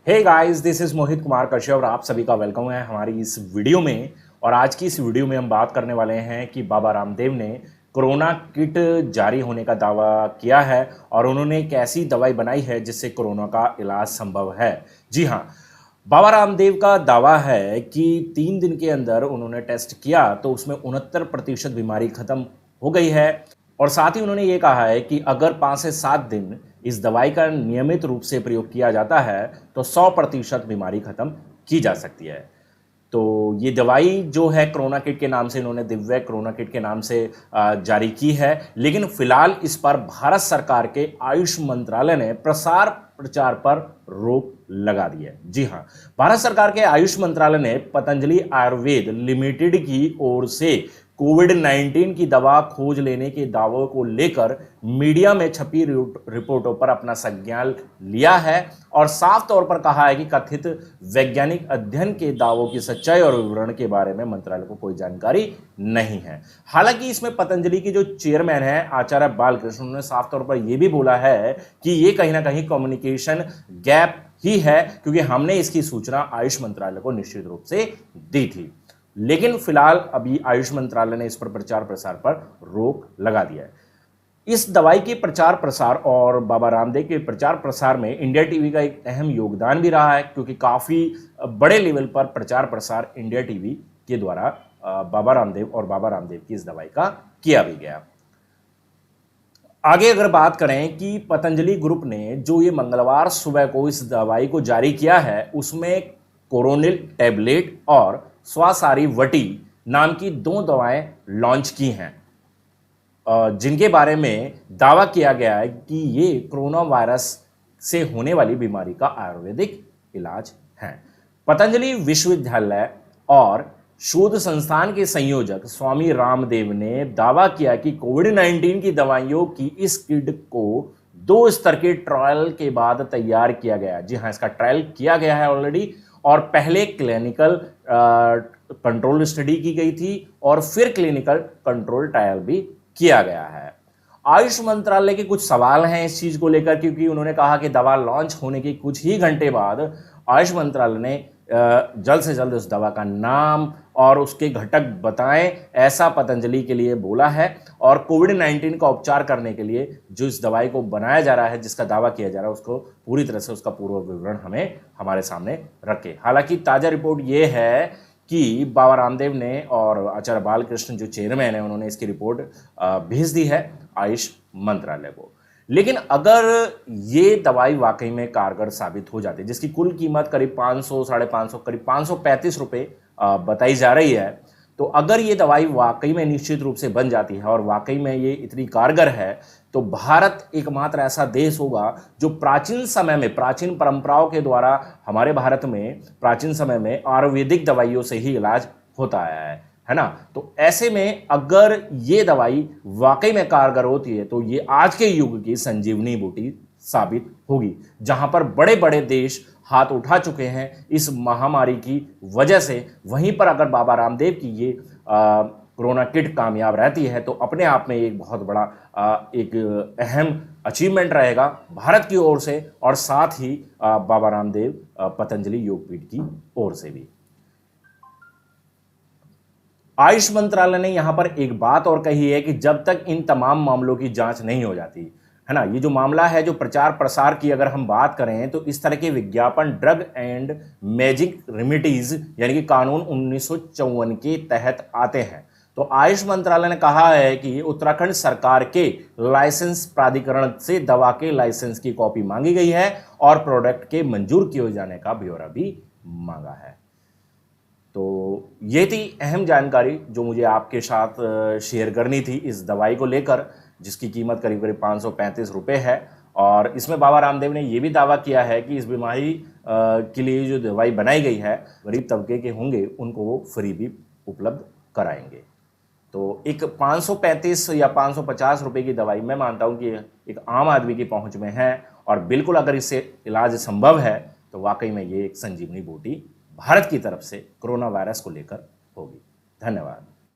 Hey guys, this is Mohit Kumar Kashyap और आप सभी का वेलकम है हमारी इस वीडियो में। और आज की इस वीडियो में हम बात करने वाले हैं कि बाबा रामदेव ने कोरोना किट जारी होने का दावा किया है और उन्होंने एक ऐसी दवाई बनाई है जिससे कोरोना का इलाज संभव है। जी हाँ, बाबा रामदेव का दावा है कि 3 दिन के अंदर उन्होंने टेस्ट किया तो उसमें 69% बीमारी खत्म हो गई है। और साथ ही उन्होंने ये कहा है कि अगर 5 से 7 दिन इस दवाई का नियमित रूप से प्रयोग किया जाता है तो 100% बीमारी खत्म की जा सकती है। तो ये दवाई जो है कोरोना किट के नाम से इन्होंने दिव्य कोरोना किट के नाम से जारी की है, लेकिन फिलहाल इस पर भारत सरकार के आयुष मंत्रालय ने प्रसार प्रचार पर रोक लगा दी है। जी हाँ, भारत सरकार के आयुष मंत्रालय ने पतंजलि आयुर्वेद लिमिटेड की ओर से कोविड-19 की दवा खोज लेने के दावों को लेकर मीडिया में छपी रिपोर्टों पर अपना संज्ञान लिया है और साफ तौर पर कहा है कि कथित वैज्ञानिक अध्ययन के दावों की सच्चाई और विवरण के बारे में मंत्रालय को कोई जानकारी नहीं है। हालांकि इसमें पतंजलि के जो चेयरमैन हैं आचार्य बालकृष्ण, उन्होंने साफ तौर पर यह भी बोला है कि ये कहीं ना कहीं कम्युनिकेशन गैप ही है, क्योंकि हमने इसकी सूचना आयुष मंत्रालय को निश्चित रूप से दी थी। लेकिन फिलहाल अभी आयुष मंत्रालय ने इस पर प्रचार प्रसार पर रोक लगा दिया है। इस दवाई के प्रचार प्रसार और बाबा रामदेव के प्रचार प्रसार में इंडिया टीवी का एक अहम योगदान भी रहा है, क्योंकि काफ़ी बड़े लेवल पर प्रचार प्रसार इंडिया टीवी के द्वारा बाबा रामदेव और बाबा रामदेव की इस दवाई का किया भी गया। आगे अगर बात करें कि पतंजलि ग्रुप ने जो ये मंगलवार सुबह को इस दवाई को जारी किया है, उसमें कोरोनिल टैबलेट और स्वासारी वटी नाम की 2 दवाएं लॉन्च की हैं, जिनके बारे में दावा किया गया है कि ये कोरोना वायरस से होने वाली बीमारी का आयुर्वेदिक इलाज है। पतंजलि विश्वविद्यालय और शोध संस्थान के संयोजक स्वामी रामदेव ने दावा किया कि कोविड-19 की दवाइयों की इस किट को 2 स्तर के ट्रायल के बाद तैयार किया गया। जी हाँ, इसका ट्रायल किया गया है ऑलरेडी, और पहले क्लिनिकल कंट्रोल स्टडी की गई थी और फिर क्लिनिकल कंट्रोल ट्रायल भी किया गया है। आयुष मंत्रालय के कुछ सवाल हैं इस चीज को लेकर, क्योंकि उन्होंने कहा कि दवा लॉन्च होने के कुछ ही घंटे बाद आयुष मंत्रालय ने जल्द से जल्द उस दवा का नाम और उसके घटक बताएं, ऐसा पतंजलि के लिए बोला है। और कोविड-19 का उपचार करने के लिए जो इस दवाई को बनाया जा रहा है, जिसका दावा किया जा रहा है, उसको पूरी तरह से उसका पूर्व विवरण हमें हमारे सामने रखे। हालांकि ताज़ा रिपोर्ट ये है कि बाबा रामदेव ने और आचार्य बालकृष्ण जो चेयरमैन है, उन्होंने इसकी रिपोर्ट भेज दी है आयुष मंत्रालय को। लेकिन अगर ये दवाई वाकई में कारगर साबित हो जाती है, जिसकी कुल कीमत करीब 500 साढ़े 500 करीब 535 रुपये बताई जा रही है, तो अगर ये दवाई वाकई में निश्चित रूप से बन जाती है और वाकई में ये इतनी कारगर है, तो भारत एकमात्र ऐसा देश होगा जो प्राचीन समय में, प्राचीन परंपराओं के द्वारा हमारे भारत में प्राचीन समय में आयुर्वेदिक दवाइयों से ही इलाज होता आया है ना। तो ऐसे में अगर ये दवाई वाकई में कारगर होती है तो ये आज के युग की संजीवनी बूटी साबित होगी, जहां पर बड़े बड़े देश हाथ उठा चुके हैं इस महामारी की वजह से। वहीं पर अगर बाबा रामदेव की ये कोरोना किट कामयाब रहती है तो अपने आप में एक बहुत बड़ा एक अहम अचीवमेंट रहेगा भारत की ओर से, और साथ ही बाबा रामदेव पतंजलि योगपीठ की ओर से भी। आयुष मंत्रालय ने यहां पर एक बात और कही है कि जब तक इन तमाम मामलों की जांच नहीं हो जाती है ना, ये जो मामला है, जो प्रचार प्रसार की अगर हम बात करें, तो इस तरह के विज्ञापन ड्रग एंड मैजिक रेमेडीज यानी कि कानून 1954 के तहत आते हैं। तो आयुष मंत्रालय ने कहा है कि उत्तराखंड सरकार के लाइसेंस प्राधिकरण से दवा के लाइसेंस की कॉपी मांगी गई है और प्रोडक्ट के मंजूर किए जाने का ब्यौरा भी मांगा है। तो ये थी अहम जानकारी जो मुझे आपके साथ शेयर करनी थी इस दवाई को लेकर, जिसकी कीमत करीब करीब 535 रुपये है। और इसमें बाबा रामदेव ने यह भी दावा किया है कि इस बीमारी के लिए जो दवाई बनाई गई है, गरीब तबके के होंगे उनको वो फ्री भी उपलब्ध कराएंगे। तो एक 535 या 550 रुपये की दवाई मैं मानता हूँ कि एक आम आदमी की पहुँच में है, और बिल्कुल अगर इससे इलाज संभव है तो वाकई में ये एक संजीवनी बूटी भारत की तरफ से कोरोना वायरस को लेकर होगी। धन्यवाद।